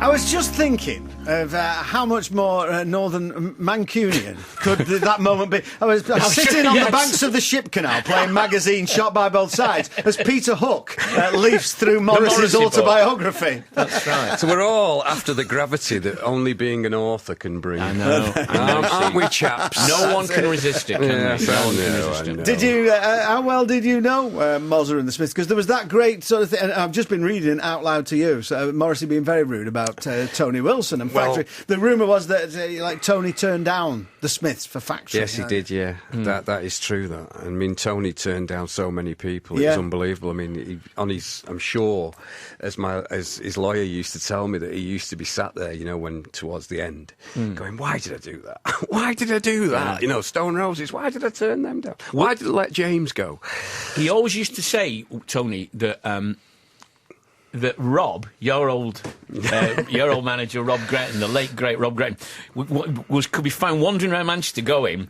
I was just thinking of how much more northern Mancunian could that moment be. I was sitting on the banks of the Ship Canal playing magazine Shot by Both Sides as Peter Hook leafs through Morrissey's autobiography. That's right. So we're all after the gravity that only being an author can bring. I know. Aren't we, chaps? No one can resist it, can they? Yes, No one can I resist it. know. Did you? How well did you know Mozart and the Smiths? Because there was that great sort of thing. And I've just been reading out loud to you. So Morrissey being very rude about Tony Wilson and Factory. The rumour was that Tony turned down the Smiths for Factory. Yes, he did. Yeah, that is true. That I mean, Tony turned down so many people. It was unbelievable. I mean, I'm sure, as his lawyer used to tell me, that he used to be sat there, when towards the end, going, "Why did I do that? Why did I do that? Stone Roses. Why did I turn them down? Why did I let James go?" He always used to say, Tony, that that Rob, your old manager, Rob Gretton, the late great Rob Gretton, could be found wandering around Manchester going,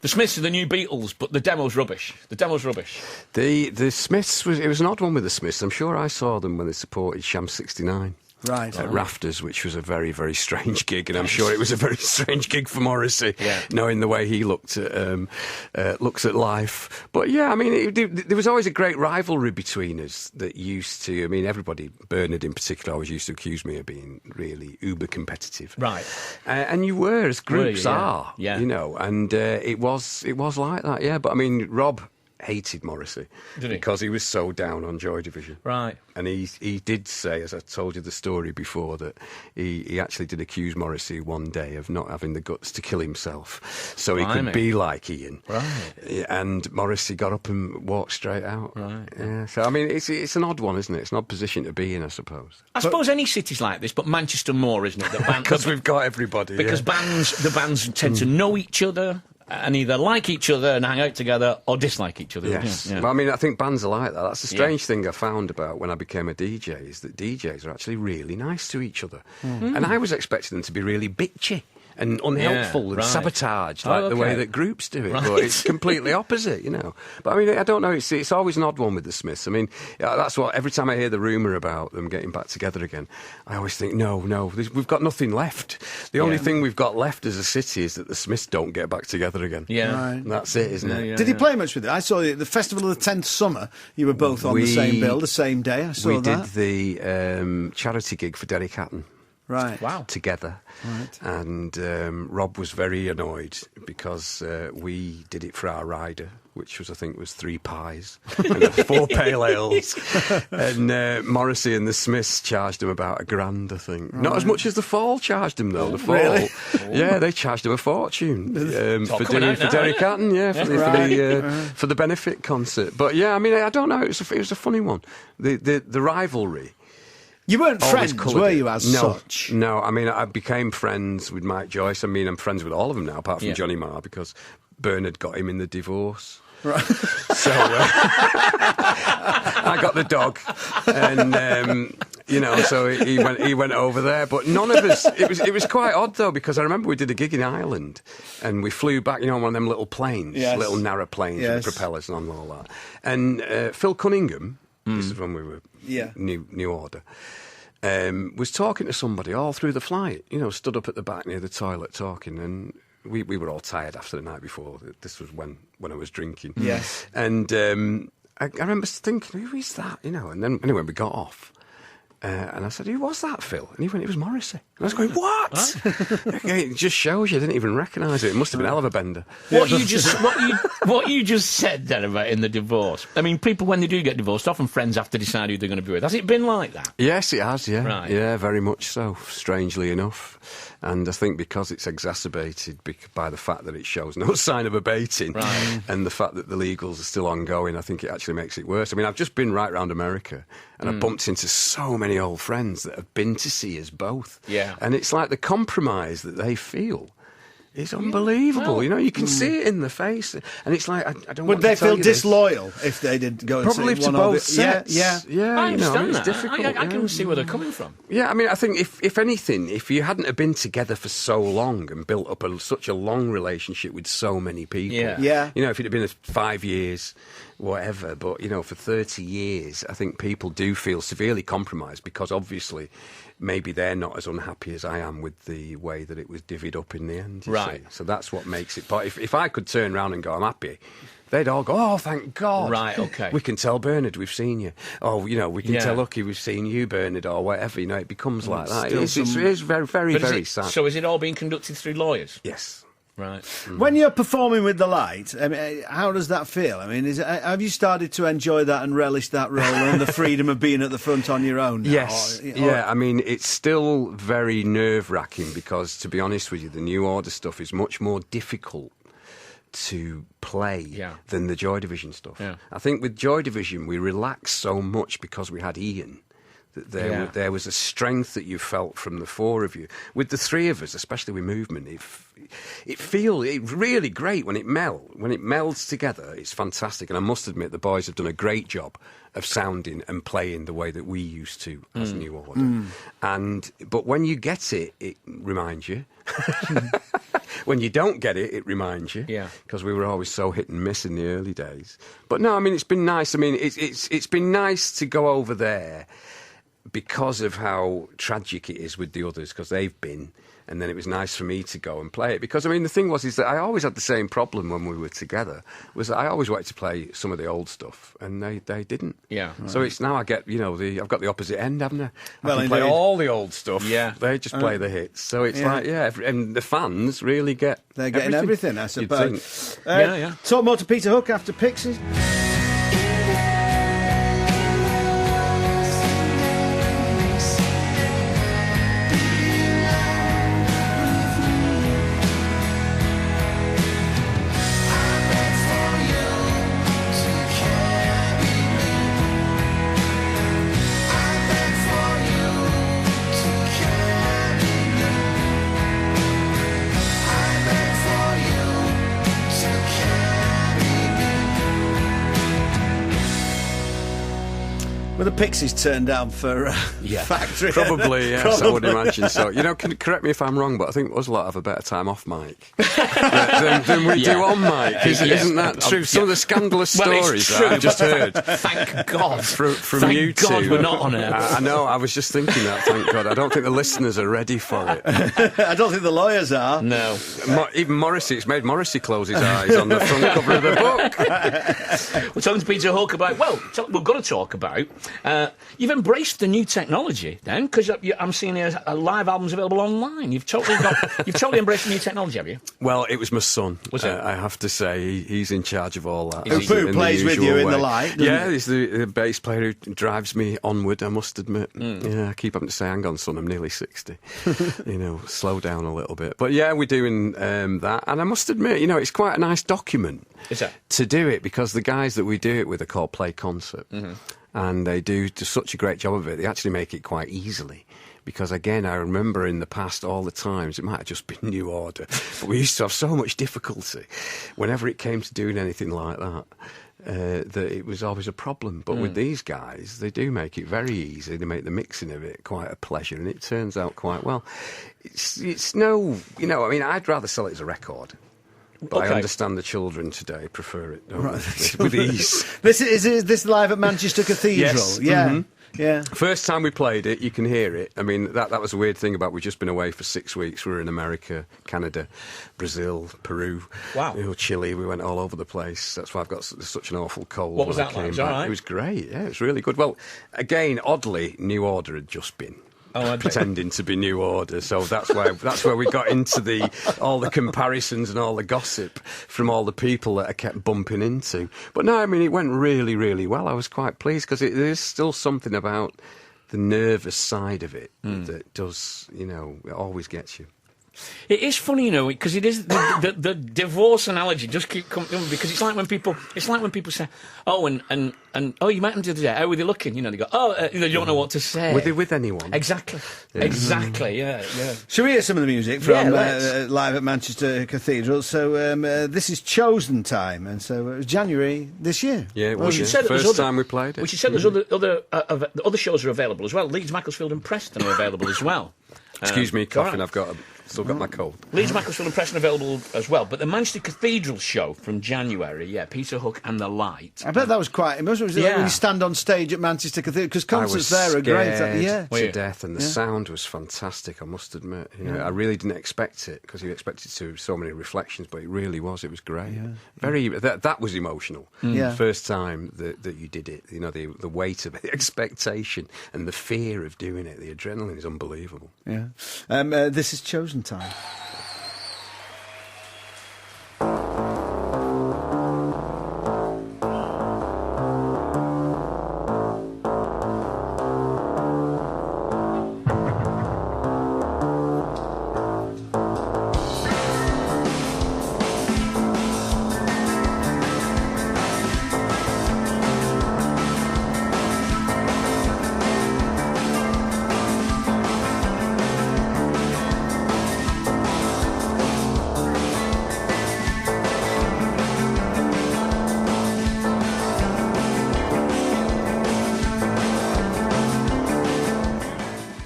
"The Smiths are the new Beatles, but the demo's rubbish. The demo's rubbish." The Smiths it was an odd one with the Smiths. I'm sure I saw them when they supported Sham 69. Right. At Rafters, which was a very, very strange gig, and I'm sure it was a very strange gig for Morrissey, knowing the way he looks at life. But yeah, I mean, there was always a great rivalry between us that used to. I mean, everybody, Bernard in particular, always used to accuse me of being really uber competitive. Right. And you were, as groups are, yeah. And it was like that, yeah. But I mean, Rob hated Morrissey because he was so down on Joy Division. Right. And he did say, as I told you the story before, that he actually did accuse Morrissey one day of not having the guts to kill himself so he could be like Ian. Right. And Morrissey got up and walked straight out. Right. Yeah. So, I mean, it's an odd one, isn't it? It's an odd position to be in, I suppose. I suppose any city's like this, but Manchester more, isn't it? Because we've got everybody. Because the bands tend to know each other and either like each other and hang out together or dislike each other. Yes. Yeah. Well, I mean, I think bands are like that. That's the strange thing I found about when I became a DJ, is that DJs are actually really nice to each other. And I was expecting them to be really bitchy and unhelpful and sabotaged, the way that groups do it. Right. But it's completely opposite, But I mean, I don't know, it's always an odd one with the Smiths. I mean, that's what, every time I hear the rumour about them getting back together again, I always think, no, we've got nothing left. The only thing we've got left as a city is that the Smiths don't get back together again. Yeah. Right. And that's it, isn't it? Yeah. Did he play much with it? I saw the Festival of the 10th Summer. You were both on the same bill, the same day. I saw that. We did the charity gig for Derek Hatton. Right. Wow. Together. Right. And Rob was very annoyed because we did it for our rider, which I think was 3 pies and 4 pale ales. And Morrissey and the Smiths charged him about $1,000, I think. Right. Not as much as the Fall charged him, though. The Fall. Really? Yeah, they charged him a fortune for Derek Hatton, for the benefit concert. But yeah, I mean, I don't know. It was a funny one. The rivalry. You weren't friends, were you, as such? No, I mean, I became friends with Mike Joyce. I mean, I'm friends with all of them now, apart from Johnny Marr, because Bernard got him in the divorce. Right. So I got the dog, and so he went over there. But none of us. It was quite odd though, because I remember we did a gig in Ireland, and we flew back, on one of them little planes, little narrow planes with propellers and all that. And Phil Cunningham, this is when we were New Order, was talking to somebody all through the flight. Stood up at the back near the toilet talking, and we were all tired after the night before. This was when I was drinking. Yes. And I remember thinking, who is that? And then anyway, we got off. And I said, who was that, Phil? And he went, it was Morrissey. And I was going, what? Okay, it just shows you, I didn't even recognise it. It must have been a hell of a bender. What you just said then about in the divorce. I mean, people, when they do get divorced, often friends have to decide who they're going to be with. Has it been like that? Yes, it has, yeah. Right. Yeah, very much so, strangely enough. And I think because it's exacerbated by the fact that it shows no sign of abating, and the fact that the legals are still ongoing, I think it actually makes it worse. I mean, I've just been right round America, and I bumped into so many old friends that have been to see us both. Yeah. And it's like the compromise that they feel is unbelievable. Well, you can see it in the face, and it's like, I don't. Would want to they tell feel you this. disloyal if they did go and see Probably to one both of sets. Yeah. I understand it's that. difficult. I can see where they're coming from. Yeah, I mean, I think if anything, if you hadn't have been together for so long and built up such a long relationship with so many people, Yeah. if it had been 5 years, whatever. But, you know, for 30 years, I think people do feel severely compromised because obviously maybe they're not as unhappy as I am with the way that it was divvied up in the end. You Right. see. So that's what makes it. But if I could turn around and go, I'm happy, they'd all go, oh, thank God. Right, okay. We can tell Bernard we've seen you. Oh, you know, we can tell Lucky we've seen you, Bernard, or whatever. You know, it becomes like that. It is very, very, But very sad. So is it all being conducted through lawyers? Yes. Right. When you're performing with the light, I mean, how does that feel? I mean, have you started to enjoy that and relish that role and the freedom of being at the front on your own now? Yes. Yeah, I mean, it's still very nerve-wracking because, to be honest with you, the New Order stuff is much more difficult to play than the Joy Division stuff. Yeah. I think with Joy Division, we relaxed so much because we had Ian. That there was a strength that you felt from the four of you. With the three of us, especially with movement, it feels really great when it melds together. It's fantastic, and I must admit the boys have done a great job of sounding and playing the way that we used to as New Order. But when you get it, it reminds you. When you don't get it, it reminds you. Yeah. Because we were always so hit and miss in the early days. But no, I mean, it's been nice. I mean, it's been nice to go over there because of how tragic it is with the others, because they've been, and then it was nice for me to go and play it. Because, I mean, the thing is that I always had the same problem when we were together, was that I always wanted to play some of the old stuff, and they didn't. Yeah. Right. So it's now I get, you know, I've got the opposite end, haven't I? Well, I can play indeed. all the old stuff. Yeah. They just play the hits. So it's like, and the fans really get They're getting everything, I you'd suppose. think. Talk more to Peter Hook after Pixies. Were the Pixies turned down for Factory? Probably, yes, I would imagine so. You know, correct me if I'm wrong, but I think Uzzlot have a better time off mic than we do on mic. Isn't that true? Some of the scandalous stories that I've just heard. Thank God. From you two. Thank God we're not on air. I know, I was just thinking that, thank God. I don't think the listeners are ready for it. I don't think the lawyers are. No. Even Morrissey, it's made Morrissey close his eyes on the front cover of the book. We're talking to Peter Hook about, we've got to talk about, you've embraced the new technology then, because I'm seeing here live albums available online. You've totally embraced the new technology, have you? Well, it was my son. Was it? I have to say, he's in charge of all that. Who plays with you in the light? Yeah, he's the bass player who drives me onward, I must admit. Yeah, I keep having to say, hang on, son, I'm nearly 60. You know, slow down a little bit. But yeah, we're doing that. And I must admit, you know, it's quite a nice document to do it, because the guys that we do it with are called Play Concert. And they do such a great job of it. They actually make it quite easily. Because, again, I remember in the past all the times, it might have just been New Order, but we used to have so much difficulty whenever it came to doing anything like that. That it was always a problem. But with these guys, they do make it very easy. They make the mixing of it quite a pleasure, and it turns out quite well. It's no, you know, I mean, I'd rather sell it as a record. But I understand the children today prefer it, don't they? With ease. Is this live at Manchester Cathedral? Yes. Yeah. Yeah. First time we played it, you can hear it. I mean, that was a weird thing about we've just been away for 6 weeks. We were in America, Canada, Brazil, Peru, Chile. We went all over the place. That's why I've got such an awful cold. What was that like? Was all right? It was great. Yeah, it was really good. Well, again, oddly, New Order had just been. Pretending to be New Order, so that's where we got into all the comparisons and all the gossip from all the people that I kept bumping into. But no, I mean, it went really, really well. I was quite pleased, because there's still something about the nervous side of it that does, you know, it always gets you. It is funny, you know, because it is the divorce analogy just keep coming, because it's like when people say, oh, and oh, you met him the other day. How were they looking? You know, they go, oh, they don't know what to say. Were they with anyone? Exactly. Yeah. Exactly. Yeah. Shall we hear some of the music from live at Manchester Cathedral? So this is Chosen Time, and so it was January this year. Yeah, it was. First time we played it. We should say there's other shows are available as well. Leeds, Macclesfield, and Preston are available as well. Excuse me, coughing. Right. I've got Still got my cold. Leeds Macclesfield Impression available as well. But the Manchester Cathedral show from January, Peter Hook and the Light. I bet that was quite emotional. Like when you stand on stage at Manchester Cathedral, because concerts there are great. To death, and the sound was fantastic, I must admit. I really didn't expect it, because you expected so many reflections, but it really was. It was great. That was emotional. The first time that you did it, the weight of it, the expectation and the fear of doing it, the adrenaline is unbelievable. This is Chosen Time.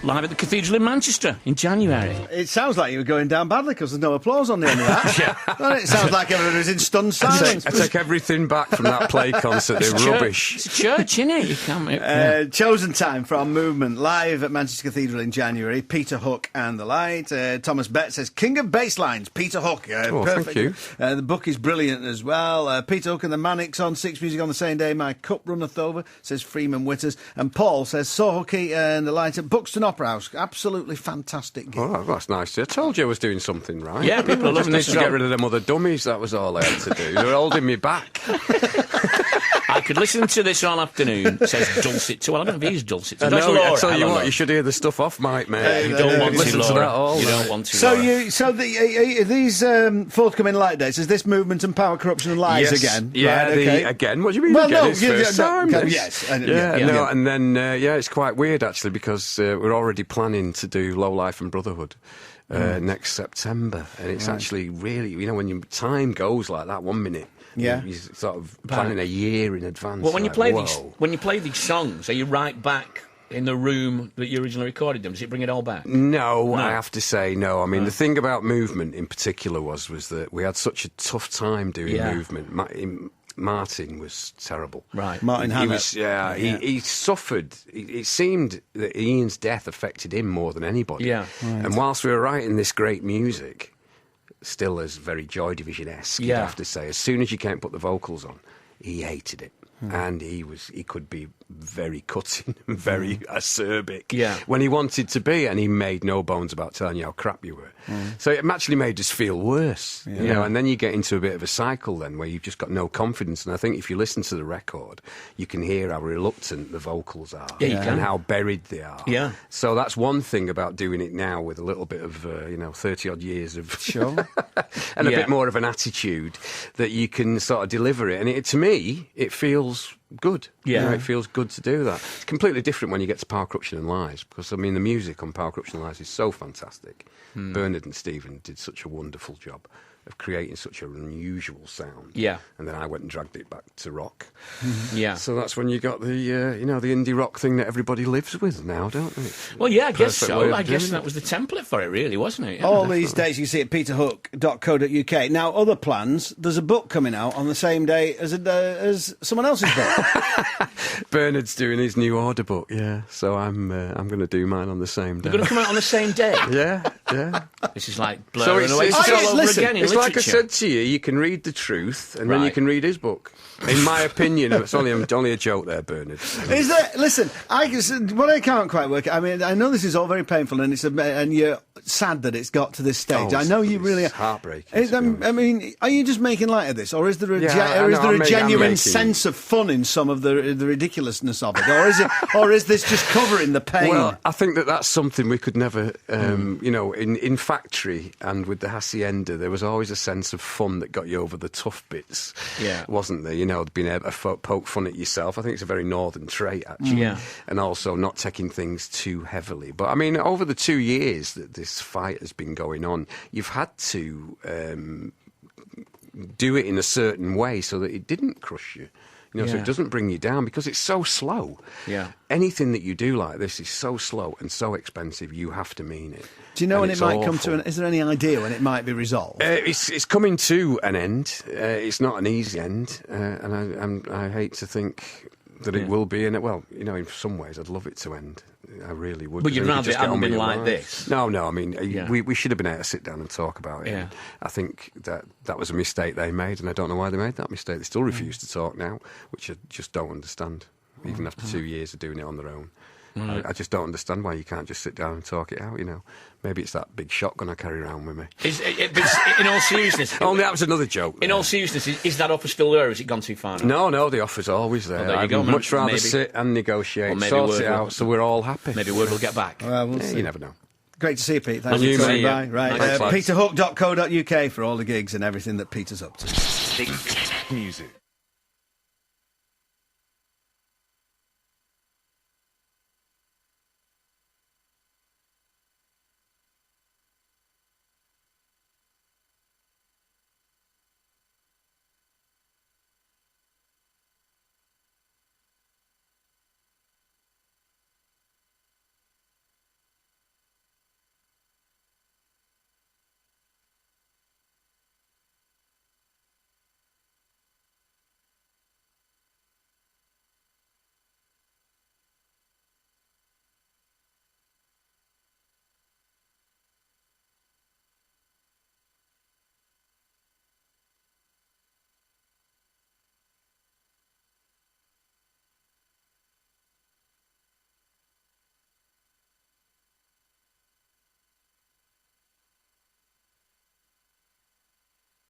Live at the Cathedral in Manchester in January. It sounds like you were going down badly because there's no applause on the end of that. It sounds like everyone was in stunned silence. I take everything back from that play concert. They're rubbish. It's a church, innit? You can't. Chosen Time from Movement, live at Manchester Cathedral in January. Peter Hook and the Light. Thomas Bett says, King of Basslines, Peter Hook. Perfect. Thank you. The book is brilliant as well. Peter Hook and the Manics on Six Music on the same day. My cup runneth over, says Freeman Witters. And Paul says, saw Hooky and the Light at Buxton Opera House. Absolutely fantastic gig. Oh, that's nice. I told you I was doing something right. Yeah, people are loving this. To get rid of them other dummies, that was all I had to do. They were holding me back. I could listen to this all afternoon, says Dulcet. Well, I don't know if he's Dulcet. I tell you what, you should hear the stuff off mic, mate. You don't want listen to, to that all. You don't want to, these forthcoming Light days, is this Movement and Power, Corruption and Lies again? Yeah, right, okay. again. What do you mean again? It's first time. Yes. And then, it's quite weird, actually, because we're already planning to do Low Life and Brotherhood next September. And it's actually really, when your time goes like that 1 minute, you're sort of planning a year in advance. Well, when you play these songs, are you right back in the room that you originally recorded them? Does it bring it all back? No, I have to say no. I mean, the thing about Movement in particular was that we had such a tough time doing Movement. Martin was terrible. Right. Martin Hannett. He suffered. It seemed that Ian's death affected him more than anybody. Yeah. Right. And whilst we were writing this great music, still as very Joy Division-esque, you'd have to say, as soon as you can't put the vocals on, he hated it. And he could be very cutting, very acerbic when he wanted to be, and he made no bones about telling you how crap you were. So it actually made us feel worse, and then you get into a bit of a cycle then where you've just got no confidence. And I think if you listen to the record, you can hear how reluctant the vocals are and how buried they are. Yeah. So that's one thing about doing it now with a little bit of 30-odd years of and a bit more of an attitude that you can sort of deliver it. And to me, it feels good. It feels good to do that. It's completely different when you get to Power, Corruption and Lies, because, I mean, the music on Power, Corruption and Lies is so fantastic. Bernard and Stephen did such a wonderful job of creating such an unusual sound. Yeah. And then I went and dragged it back to rock. Yeah. So that's when you got the, the indie rock thing that everybody lives with now, don't they? Well, yeah, I guess so. I guess that was the template for it, really, wasn't it? Yeah, all these days you see at peterhook.co.uk. Now, other plans, there's a book coming out on the same day as someone else's book. Bernard's doing his new order book, so I'm going to do mine on the same day. You're going to come out on the same day? Yeah. This is like blurring away. It's all over again in it's like I literature. said to you, you can read the truth and then you can read his book. In my opinion, it's only a joke there, Bernard. Is there? Listen, what I can't quite work. I mean, I know this is all very painful, and you're sad that it's got to this stage. I know you really are. Heartbreaking. I mean, are you just making light of this, or is there a genuine sense of fun in some of the ridiculousness of it, or is this just covering the pain? Well, I think that's something we could never, in Factory and with the Hacienda, there was always a sense of fun that got you over the tough bits, wasn't there? Being able to poke fun at yourself. I think it's a very northern trait, actually. And also not taking things too heavily. But, I mean, over the 2 years that this fight has been going on, you've had to do it in a certain way so that it didn't crush you. You know, so Yeah. it doesn't bring you down because it's so slow. Yeah. Anything that you do like this is so slow and so expensive. You have to mean it. Do you know And when it it's might come to awful. an... Is there any idea when it might be resolved? It's coming to an end. It's not an easy end, and I hate to think that it will be. And well, you know, in some ways, I'd love it to end. I really would. But 'cause you'd then you rather just it get hadn't on with been your like life. this? No. I mean, Yeah. we should have been able to sit down and talk about it. Yeah. And I think that was a mistake they made, and I don't know why they made that mistake. They still refuse to talk now, which I just don't understand. Even after 2 years of doing it on their own. I just don't understand why you can't just sit down and talk it out, you know. Maybe it's that big shotgun I carry around with me. But in all seriousness... Only that was another joke. In all seriousness, is that offer still there, or has it gone too far now? No, the offer's always there. Well, there you I'd go, much rather maybe- sit and negotiate, Well, maybe sort Word it will- out, so we're all happy. Maybe word will get back. Well, we'll see. You never know. Great to see you, Pete. Thanks And you, for coming mate. by. Right, Thanks, lads. peterhook.co.uk for all the gigs and everything that Peter's up to. Music.